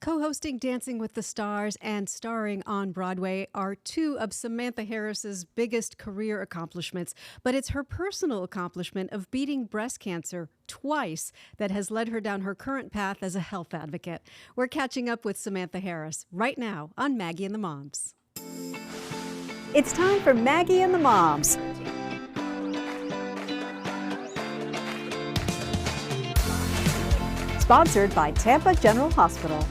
Co-hosting Dancing with the Stars and starring on Broadway are two of Samantha Harris's biggest career accomplishments, but it's her personal accomplishment of beating breast cancer twice that has led her down her current path as a health advocate. We're catching up with Samantha Harris right now on Maggie and the Moms. It's time for Maggie and the Moms. Sponsored by Tampa General Hospital.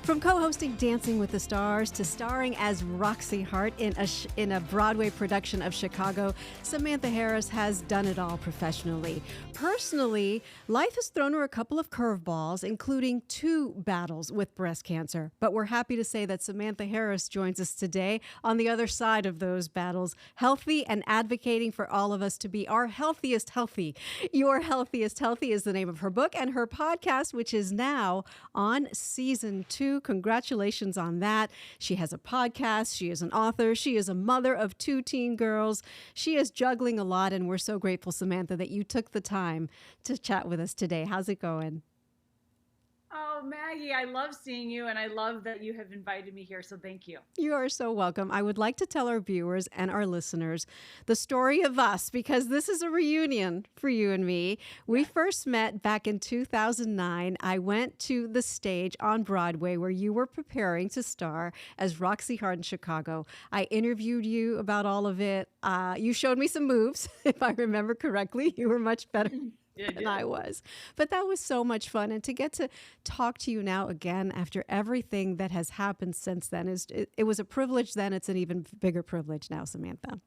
From co-hosting Dancing with the Stars to starring as Roxy Hart in a Broadway production of Chicago, Samantha Harris has done it all professionally. Personally, life has thrown her a couple of curveballs, including 2 battles with breast cancer. But we're happy to say that Samantha Harris joins us today on the other side of those battles, healthy and advocating for all of us to be our healthiest healthy. Your Healthiest Healthy is the name of her book and her podcast, which is now on season 2. Congratulations on that. She has a podcast. She is an author. She is a mother of 2 teen girls. She is juggling a lot, and we're so grateful, Samantha, that you took the time to chat with us today. How's it going? Oh, Maggie, I love seeing you, and I love that you have invited me here, so thank you. You are so welcome. I would like to tell our viewers and our listeners the story of us, because this is a reunion for you and me. We first met back in 2009. I went to the stage on Broadway where you were preparing to star as Roxy Hart in Chicago. I interviewed you about all of it. You showed me some moves, if I remember correctly. You were much better than I was. But that was so much fun. And to get to talk to you now again after everything that has happened since then, it was a privilege then. It's an even bigger privilege now, Samantha.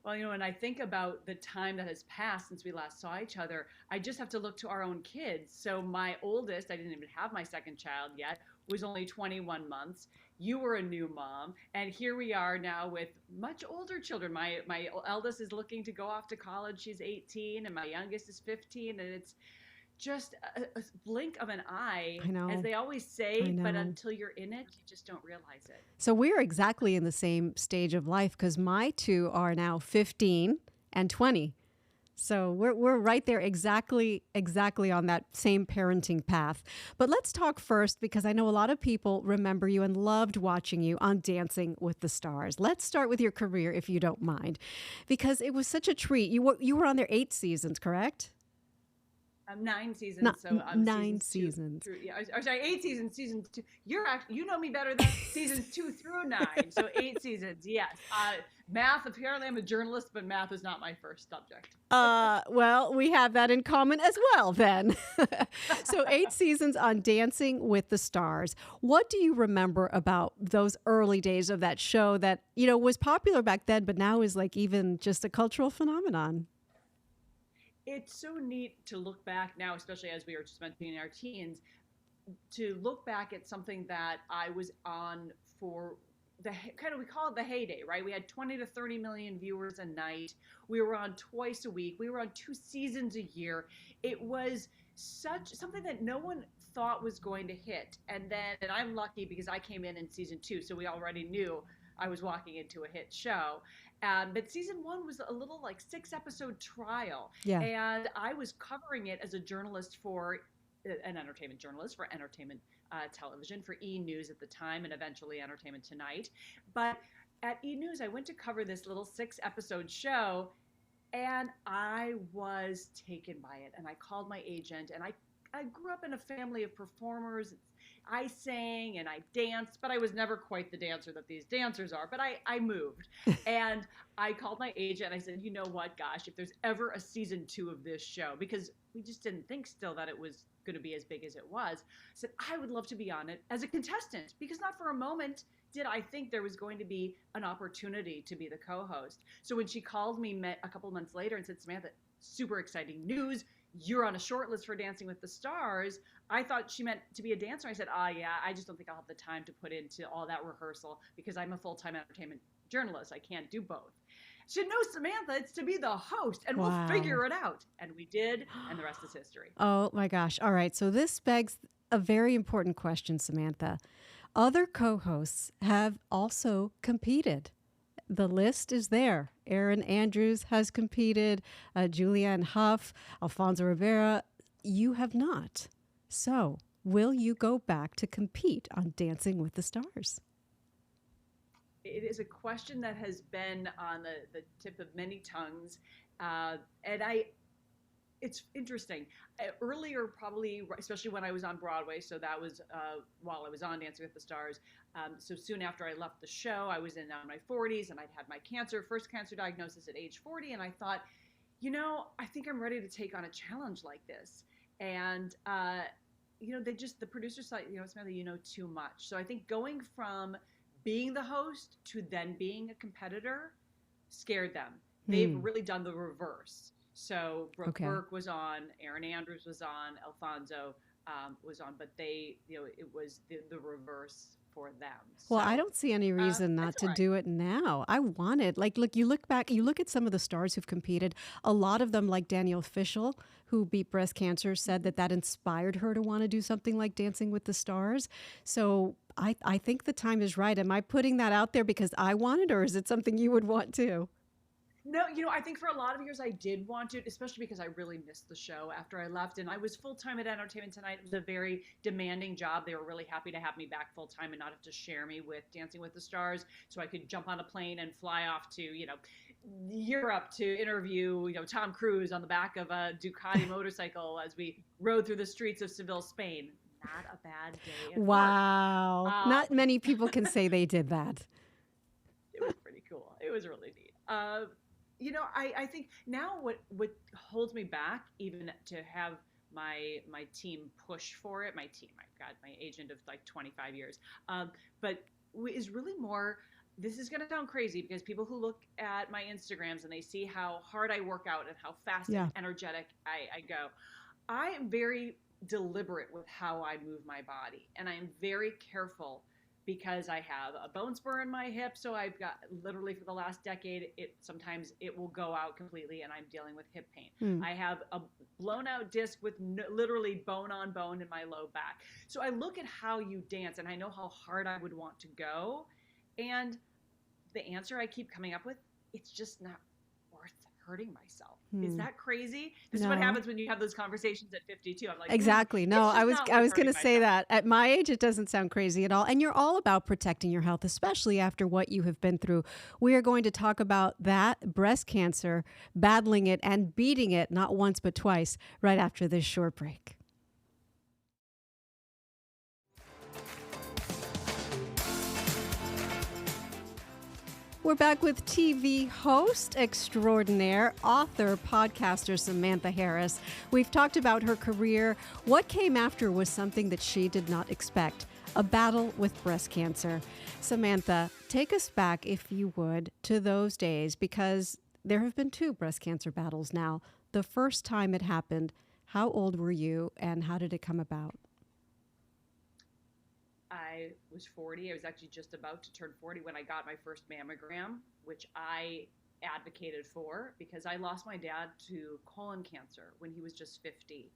Well, when I think about the time that has passed since we last saw each other, I just have to look to our own kids. So my oldest, I didn't even have my second child yet, was only 21 months. You were a new mom. And here we are now with much older children. My eldest is looking to go off to college. She's 18, and my youngest is 15. And it's just a blink of an eye, as they always say, but until you're in it, you just don't realize it. So we're exactly in the same stage of life, because my 2 are now 15 and 20. So we're right there exactly on that same parenting path. But let's talk first, because I know a lot of people remember you and loved watching you on Dancing with the Stars. Let's start with your career, if you don't mind, because it was such a treat. You were on there 8 seasons, correct? 9 seasons. So 9 seasons. Sorry, 8 seasons. Season 2. You know me better than seasons 2 through 9. So 8 seasons. Yes. Math. Apparently, I'm a journalist, but math is not my first subject. Well, we have that in common as well, then. So 8 seasons on Dancing with the Stars. What do you remember about those early days of that show that was popular back then, but now is like even just a cultural phenomenon? It's so neat to look back now, especially as we were just mentioning in our teens, to look back at something that I was on for we call it the heyday, right? We had 20 to 30 million viewers a night. We were on twice a week. We were on 2 seasons a year. It was something that no one thought was going to hit. And I'm lucky because I came in season 2, so we already knew I was walking into a hit show. But season 1 was a little 6-episode trial. Yeah. And I was covering it as a journalist an entertainment journalist for entertainment television, for E! News at the time, and eventually Entertainment Tonight. But at E! News, I went to cover this little 6-episode show, and I was taken by it. And I called my agent, and I grew up in a family of performers. I sang and I danced, but I was never quite the dancer that these dancers are. But I moved. And I called my agent and I said, you know what, gosh, if there's ever a season 2 of this show, because we just didn't think still that it was going to be as big as it was, I said, I would love to be on it as a contestant, because not for a moment did I think there was going to be an opportunity to be the co-host. So when she called me a couple of months later and said, Samantha, super exciting news, you're on a short list for Dancing with the Stars, I thought she meant to be a dancer. I said, yeah, I just don't think I'll have the time to put into all that rehearsal because I'm a full-time entertainment journalist. I can't do both. She said, no, Samantha, it's to be the host, and we'll figure it out. And we did, and the rest is history. Oh, my gosh. All right. So this begs a very important question, Samantha. Other co-hosts have also competed. The list is there. Erin Andrews has competed, Julianne Hough, Alfonso Rivera, you have not. So, will you go back to compete on Dancing with the Stars? It is a question that has been on the tip of many tongues. And it's interesting. Earlier, probably, especially when I was on Broadway, so that was while I was on Dancing with the Stars. So soon after I left the show, I was in my 40s and I'd had my first cancer diagnosis at age 40. And I thought, I think I'm ready to take on a challenge like this. And, the producers thought, Samantha, you know too much. So I think going from being the host to then being a competitor scared them. They've really done the reverse. So Brooke Burke was on, Erin Andrews was on, Alfonso was on, but it was the reverse for them. Well, I don't see any reason not to do it now. I want it. Look, you look at some of the stars who've competed. A lot of them, like Danielle Fishel, who beat breast cancer, said that inspired her to want to do something like Dancing with the Stars. So I think the time is right. Am I putting that out there because I want it, or is it something you would want to? No, I think for a lot of years I did want to, especially because I really missed the show after I left. And I was full-time at Entertainment Tonight. It was a very demanding job. They were really happy to have me back full-time and not have to share me with Dancing with the Stars. So I could jump on a plane and fly off to, Europe to interview, Tom Cruise on the back of a Ducati motorcycle as we rode through the streets of Seville, Spain. Not a bad day. Wow. Not many people can say they did that. It was pretty cool. It was really neat. I think now what holds me back, even to have my team push for it, my agent of like 25 years, but is really more, this is going to sound crazy because people who look at my Instagrams and they see how hard I work out and how fast and energetic I go. I am very deliberate with how I move my body, and I am very careful because I have a bone spur in my hip. So I've got, literally for the last decade, sometimes it will go out completely and I'm dealing with hip pain. I have a blown out disc with literally bone on bone in my low back. So I look at how you dance and I know how hard I would want to go. And the answer I keep coming up with, it's just not worth hurting myself. Is that crazy? This is what happens when you have those conversations at 52. I'm like, exactly. No, I was going to say that. At my age, it doesn't sound crazy at all. And you're all about protecting your health, especially after what you have been through. We are going to talk about that, breast cancer, battling it and beating it, not once but twice, right after this short break. We're back with TV host extraordinaire, author, podcaster Samantha Harris. We've talked about her career. What came after was something that she did not expect, a battle with breast cancer. Samantha, take us back, if you would, to those days, because there have been 2 breast cancer battles now. The first time it happened, how old were you and how did it come about? I was 40. I was actually just about to turn 40 when I got my first mammogram, which I advocated for because I lost my dad to colon cancer when he was just 50.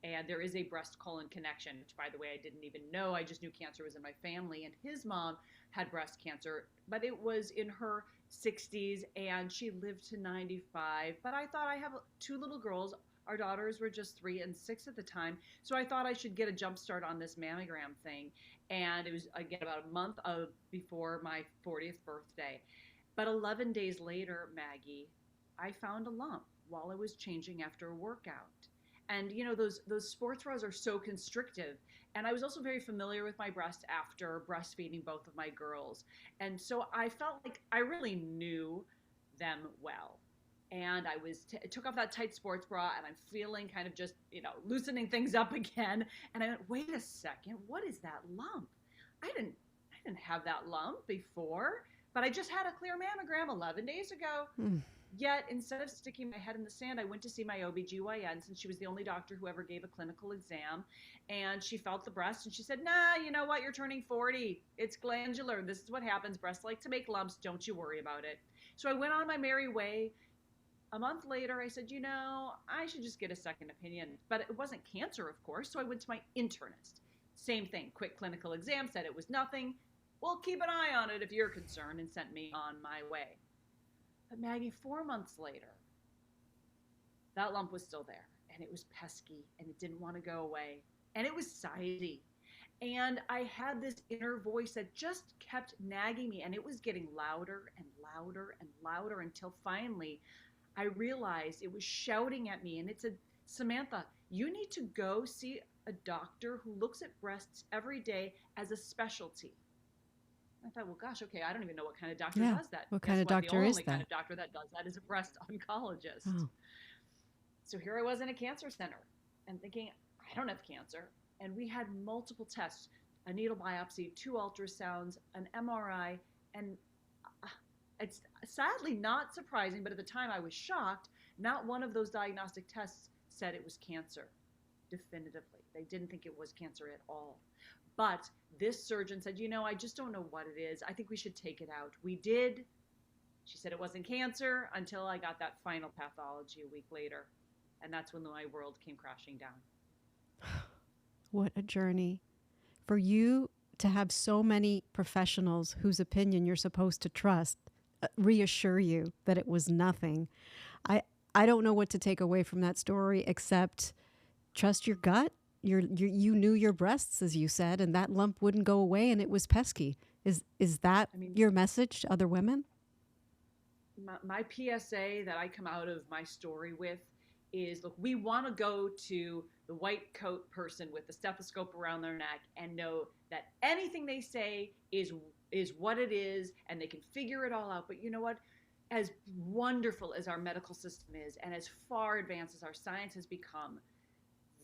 And there is a breast colon connection, which, by the way, I didn't even know. I just knew cancer was in my family. And his mom had breast cancer, but it was in her 60s and she lived to 95. But I thought, I have 2 little girls. Our daughters were just 3 and 6 at the time. So I thought I should get a jump start on this mammogram thing. And it was, again, about a month before my 40th birthday. But 11 days later, Maggie, I found a lump while I was changing after a workout. And, those sports bras are so constrictive. And I was also very familiar with my breast after breastfeeding both of my girls. And so I felt like I really knew them well. And I took off that tight sports bra and I'm feeling kind of just, loosening things up again. And I went, wait a second, what is that lump? I didn't have that lump before, but I just had a clear mammogram 11 days ago. Yet instead of sticking my head in the sand, I went to see my OBGYN since she was the only doctor who ever gave a clinical exam. And she felt the breast and she said, nah, you know what? You're turning 40. It's glandular. This is what happens. Breasts like to make lumps. Don't you worry about it. So I went on my merry way. A month later, I said, I should just get a second opinion. But it wasn't cancer, of course, so I went to my internist. Same thing, quick clinical exam, said it was nothing. Well, keep an eye on it if you're concerned, and sent me on my way. But Maggie, 4 months later, that lump was still there. and it was pesky and it didn't want to go away. And it was sidey. And I had this inner voice that just kept nagging me, and it was getting louder and louder and louder until finally I realized it was shouting at me. And it said, Samantha, you need to go see a doctor who looks at breasts every day as a specialty. I thought, well, gosh, okay, I don't even know what kind of doctor does that. What kind of doctor is that? The only kind of doctor that does that is a breast oncologist. Oh. So here I was in a cancer center and thinking, I don't have cancer. And we had multiple tests, a needle biopsy, 2 ultrasounds, an MRI, and it's sadly not surprising, but at the time I was shocked. Not one of those diagnostic tests said it was cancer, definitively. They didn't think it was cancer at all. But this surgeon said, I just don't know what it is. I think we should take it out. We did. She said it wasn't cancer until I got that final pathology a week later. And that's when my world came crashing down. What a journey. For you to have so many professionals whose opinion you're supposed to trust reassure you that it was nothing. I don't know what to take away from that story except trust your gut. You knew your breasts, as you said, and that lump wouldn't go away, and it was pesky. Is that your message to other women? My PSA that I come out of my story with is, look, we want to go to the white coat person with the stethoscope around their neck and know that anything they say is what it is, and they can figure it all out. But you know what? As wonderful as our medical system is, and as far advanced as our science has become,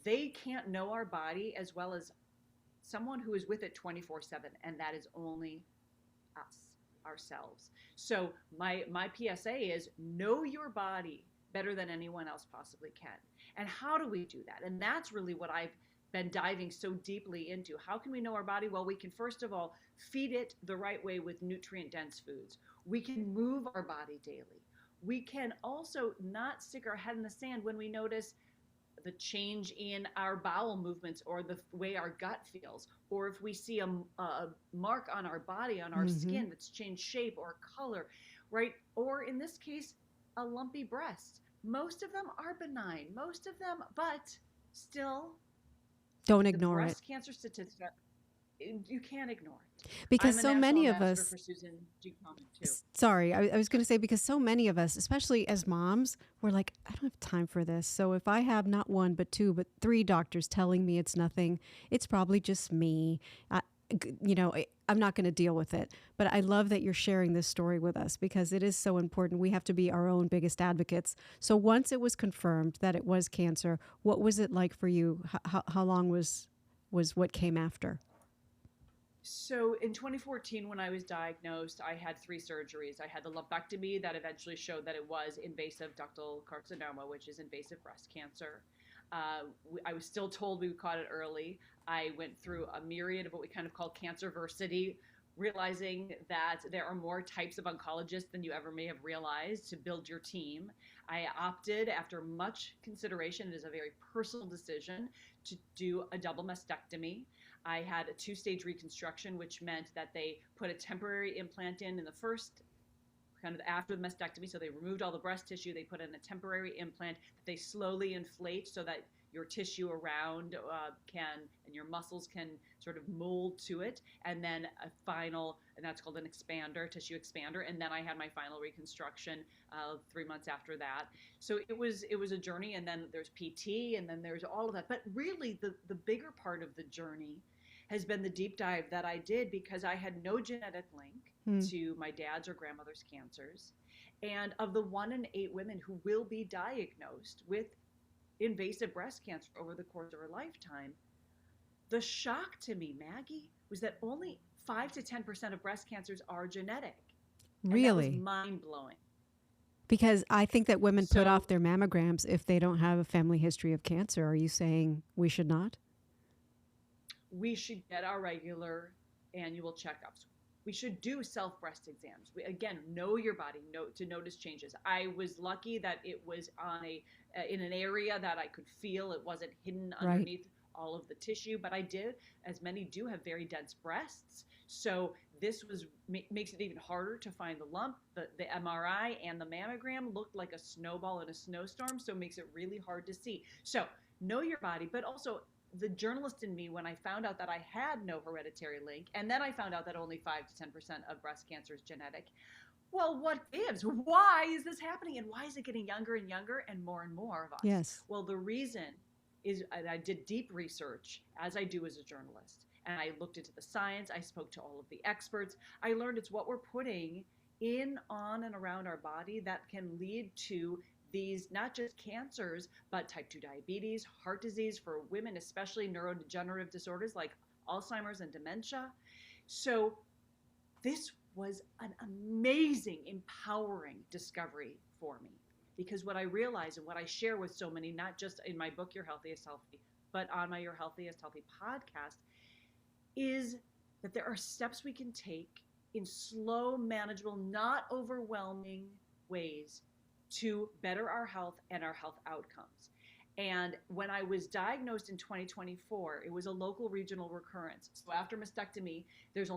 they can't know our body as well as someone who is with it 24/7, and that is only us, ourselves. So my PSA is know your body better than anyone else possibly can. And how do we do that? And that's really what I've been diving so deeply into. How can we know our body? Well, we can first of all feed it the right way with nutrient-dense foods. We can move our body daily. We can also not stick our head in the sand when we notice the change in our bowel movements or the way our gut feels, or if we see a mark on our body, on our skin that's changed shape or color, right? Or in this case, a lumpy breast. Most of them are benign, but still, don't ignore it. Breast cancer statistics, you can't ignore it. Because so many of us, too. Sorry, I was going to say, because so many of us, especially as moms, we're like, I don't have time for this. So if I have not 1, but 2, but 3 doctors telling me it's nothing, it's probably just me. I'm not going to deal with it. But I love that you're sharing this story with us because it is so important. We have to be our own biggest advocates. So once it was confirmed that it was cancer, what was it like for you? How long was what came after? So in 2014, when I was diagnosed, I had 3 surgeries. I had the lumpectomy that eventually showed that it was invasive ductal carcinoma, which is invasive breast cancer. I was still told we caught it early. I went through a myriad of what we kind of call cancerversity, realizing that there are more types of oncologists than you ever may have realized to build your team. I opted, after much consideration, it is a very personal decision, to do a double mastectomy. I had a 2-stage reconstruction, which meant that they put a temporary implant in the first, kind of after the mastectomy. So they removed all the breast tissue. They put in a temporary implant that they slowly inflate so that your tissue around and your muscles can sort of mold to it. And then a final, and that's called an expander, tissue expander. And then I had my final reconstruction 3 months after that. So it was a journey. And then there's PT, and then there's all of that. But really the bigger part of the journey has been the deep dive that I did, because I had no genetic link to my dad's or grandmother's cancers. And of the 1 in 8 women who will be diagnosed with invasive breast cancer over the course of her lifetime, the shock to me, Maggie, was that only 5 to 10% of breast cancers are genetic. Really? And that was mind-blowing. Because I think that women put off their mammograms if they don't have a family history of cancer. Are you saying we should not? We should get our regular annual checkups. We should do self-breast exams. Again, know your body, to notice changes. I was lucky that it was in an area that I could feel. It wasn't hidden underneath all of the tissue, but I did, as many do, have very dense breasts. So this makes it even harder to find the lump. The MRI and the mammogram looked like a snowball in a snowstorm, so it makes it really hard to see. So know your body, but also the journalist in me, when I found out that I had no hereditary link, and then I found out that only 5 to 10% of breast cancer is genetic. Well, what gives? Why is this happening? And why is it getting younger and younger and more of us? Yes. Well, the reason is I did deep research, as I do as a journalist, and I looked into the science. I spoke to all of the experts. I learned it's what we're putting in, on, and around our body that can lead to these, not just cancers, but type 2 diabetes, heart disease for women, especially neurodegenerative disorders like Alzheimer's and dementia. So this was an amazing, empowering discovery for me, because what I realized and what I share with so many, not just in my book, Your Healthiest Healthy, but on my Your Healthiest Healthy podcast, is that there are steps we can take in slow, manageable, not overwhelming ways to better our health and our health outcomes. And when I was diagnosed in 2024, it was a local regional recurrence. So after mastectomy, there's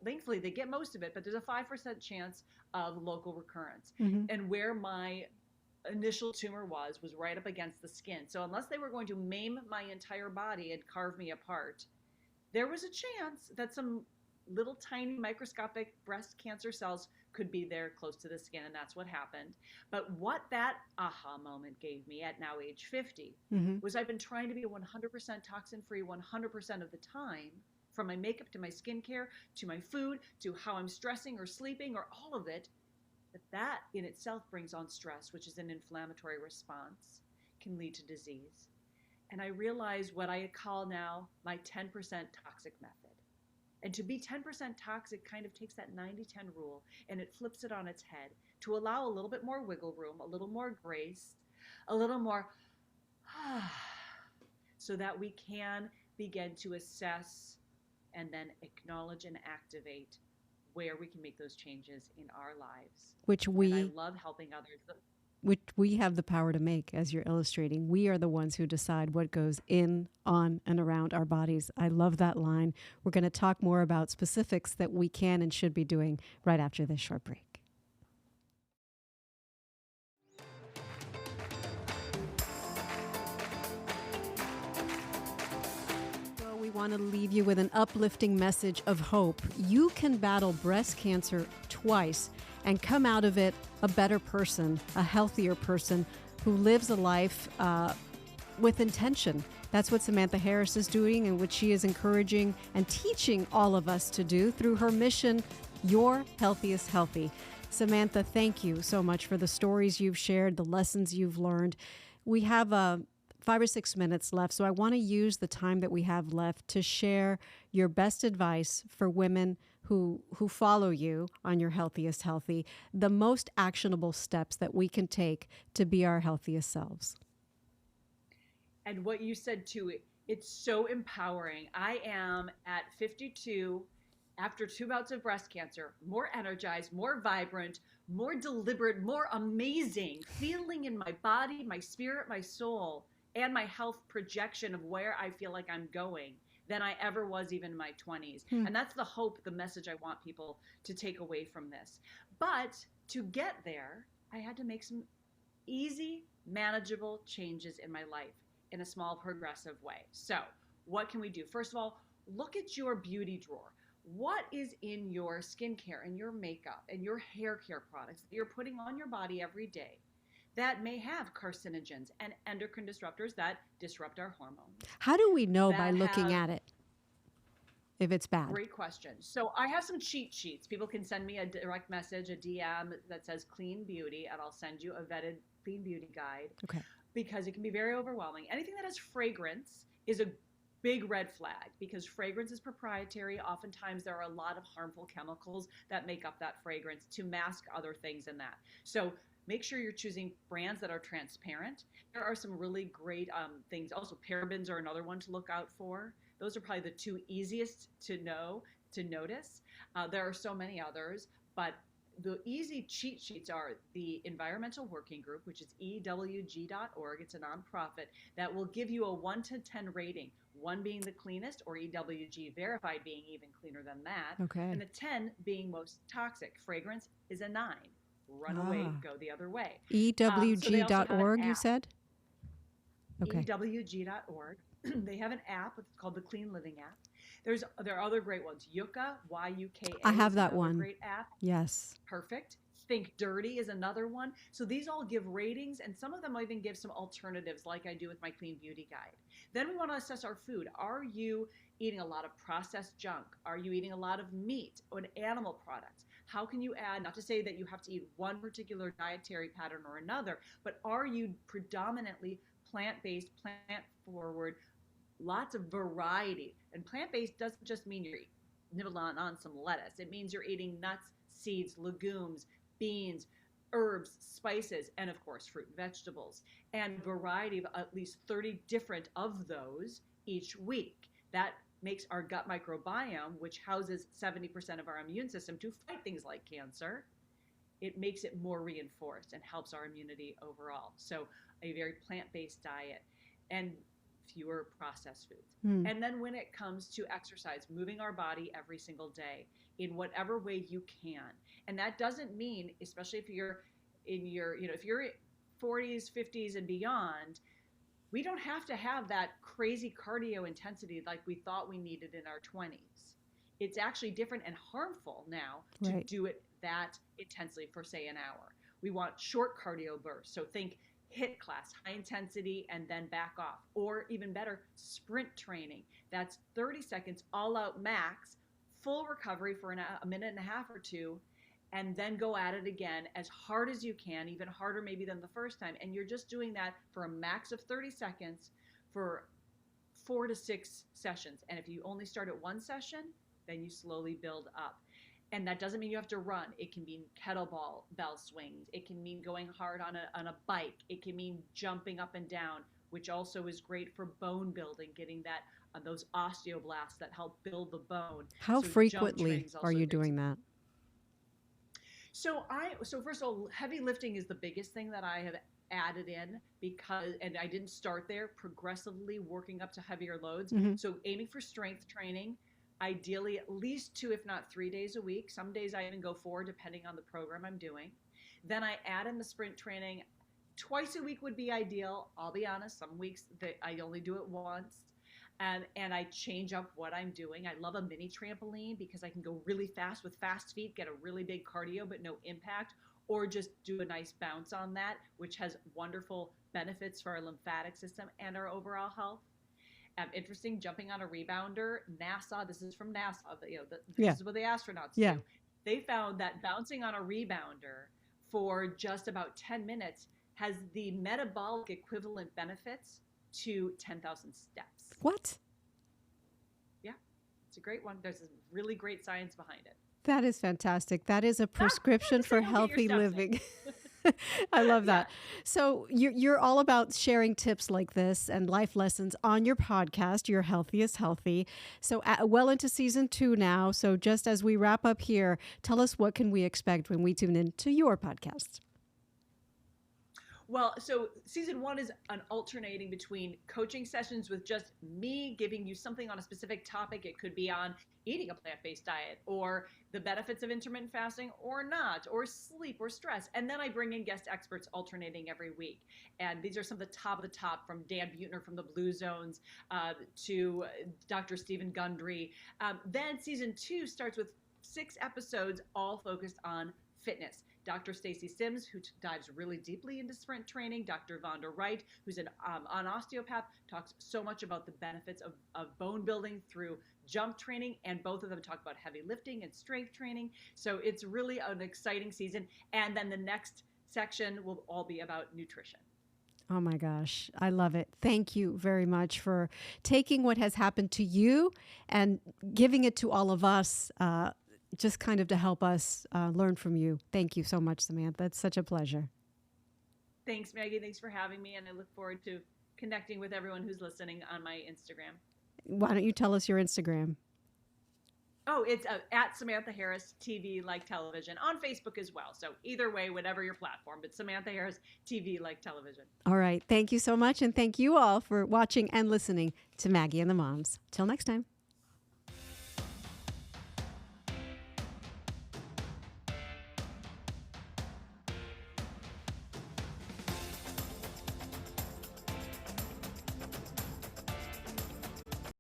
thankfully they get most of it, but there's a 5% chance of local recurrence. Mm-hmm. And where my initial tumor was right up against the skin. So unless they were going to maim my entire body and carve me apart, there was a chance that some little tiny microscopic breast cancer cells could be there close to the skin, and that's what happened. But what that aha moment gave me at now age 50 was I've been trying to be 100% toxin-free 100% of the time, from my makeup to my skincare to my food to how I'm stressing or sleeping or all of it. That in itself brings on stress, which is an inflammatory response, can lead to disease. And I realized what I call now my 10% toxic method. And to be 10% toxic kind of takes that 90-10 rule and it flips it on its head to allow a little bit more wiggle room, a little more grace, a little more so that we can begin to assess and then acknowledge and activate where we can make those changes in our lives. And I love helping others. Which we have the power to make, as you're illustrating. We are the ones who decide what goes in, on, and around our bodies. I love that line. We're going to talk more about specifics that we can and should be doing right after this short break. We want to leave you with an uplifting message of hope. You can battle breast cancer twice and come out of it a better person, a healthier person who lives a life with intention. That's what Samantha Harris is doing and what she is encouraging and teaching all of us to do through her mission, Your Healthiest Healthy. Samantha, thank you so much for the stories you've shared, the lessons you've learned. We have 5 or 6 minutes left, so I want to use the time that we have left to share your best advice for women who follow you on Your Healthiest Healthy, the most actionable steps that we can take to be our healthiest selves. And what you said too, it's so empowering. I am at 52, after 2 bouts of breast cancer, more energized, more vibrant, more deliberate, more amazing, feeling in my body, my spirit, my soul, and my health projection of where I feel like I'm going than I ever was even in my 20s. And that's the hope, the message I want people to take away from this. But to get there, I had to make some easy, manageable changes in my life in a small, progressive way. So what can we do? First of all, look at your beauty drawer. What is in your skincare and your makeup and your hair care products that you're putting on your body every day that may have carcinogens and endocrine disruptors that disrupt our hormones? How do we know by looking at it if it's bad? Great question. So I have some cheat sheets. People can send me a direct message, a DM that says clean beauty, and I'll send you a vetted clean beauty guide. Okay. Because it can be very overwhelming. Anything that has fragrance is a big red flag, because fragrance is proprietary. Oftentimes there are a lot of harmful chemicals that make up that fragrance to mask other things in that. So make sure you're choosing brands that are transparent. There are some really great things. Also, parabens are another one to look out for. Those are probably the 2 easiest to notice. There are so many others, but the easy cheat sheets are the Environmental Working Group, which is ewg.org. It's a nonprofit that will give you a 1 to 10 rating, 1 being the cleanest, or EWG verified being even cleaner than that, Okay. and the 10 being most toxic. Fragrance is a 9. Run away, go the other way. So they also have an EWG.org, you app, said? Okay. ewg.org. They have an app. It's called the Clean Living app. There are other great ones. Yuka, Yuka. I have is that another one. great app. Yes. Perfect. Think Dirty is another one. So these all give ratings, and some of them even give some alternatives, like I do with my Clean Beauty Guide. Then we want to assess our food. Are you eating a lot of processed junk? Are you eating a lot of meat or animal products? How can you add, not to say that you have to eat one particular dietary pattern or another, but are you predominantly plant-based, plant-forward, lots of variety? And plant-based doesn't just mean you're nibbling on some lettuce. It means you're eating nuts, seeds, legumes, beans, herbs, spices, and of course, fruit and vegetables, and variety of at least 30 different of those each week. That makes our gut microbiome, which houses 70% of our immune system to fight things like cancer, it makes it more reinforced and helps our immunity overall. So a very plant-based diet and fewer processed foods. And then when it comes to exercise, moving our body every single day in whatever way you can. And that doesn't mean, especially if you're in your, if you're 40s, 50s and beyond, we don't have to have that crazy cardio intensity like we thought we needed in our 20s. It's actually different and harmful now to do it that intensely for, say, an hour. We want short cardio bursts. So think HIIT class, high intensity, and then back off. Or even better, sprint training. That's 30 seconds, all out max, full recovery for a minute and a half or two, and then go at it again as hard as you can, even harder maybe than the first time. And you're just doing that for a max of 30 seconds for 4 to 6 sessions. And if you only start at one session, then you slowly build up. And that doesn't mean you have to run. It can mean kettlebell swings. It can mean going hard on a bike. It can mean jumping up and down, which also is great for bone building, getting that those osteoblasts that help build the bone. How frequently are you doing that? So first of all, heavy lifting is the biggest thing that I have added in, because, and I didn't start there, progressively working up to heavier loads. So aiming for strength training, ideally at least 2, if not 3 days a week. Some days I even go 4, depending on the program I'm doing. Then I add in the sprint training. Twice a week would be ideal. I'll be honest, some weeks that I only do it once. And I change up what I'm doing. I love a mini trampoline because I can go really fast with fast feet, get a really big cardio but no impact, or just do a nice bounce on that, which has wonderful benefits for our lymphatic system and our overall health. Interesting, jumping on a rebounder. NASA, this is from NASA, this is what the astronauts do. They found that bouncing on a rebounder for just about 10 minutes has the metabolic equivalent benefits to 10,000 steps. What? Yeah, it's a great one. There's really great science behind it. That is fantastic. That is a prescription for healthy living. I love that. So you're all about sharing tips like this and life lessons on your podcast, Your Healthiest Healthy. So well into season 2 now. So just as we wrap up here, tell us, what can we expect when we tune in to your podcast? Well, so season 1 is an alternating between coaching sessions with just me giving you something on a specific topic. It could be on eating a plant-based diet, or the benefits of intermittent fasting or not, or sleep or stress. And then I bring in guest experts alternating every week. And these are some of the top from Dan Buettner from the Blue Zones to Dr. Stephen Gundry. Then season 2 starts with 6 episodes all focused on fitness. Dr. Stacy Sims, who dives really deeply into sprint training. Dr. Vonda Wright, who's an osteopath, talks so much about the benefits of bone building through jump training, and both of them talk about heavy lifting and strength training. So it's really an exciting season. And then the next section will all be about nutrition. Oh my gosh, I love it. Thank you very much for taking what has happened to you and giving it to all of us, just kind of to help us learn from you. Thank you so much, Samantha. It's such a pleasure. Thanks, Maggie. Thanks for having me. And I look forward to connecting with everyone who's listening on my Instagram. Why don't you tell us your Instagram? Oh, it's at Samantha Harris TV like television on Facebook as well. So either way, whatever your platform, but Samantha Harris TV like television. All right. Thank you so much. And thank you all for watching and listening to Maggie and the Moms. Till next time.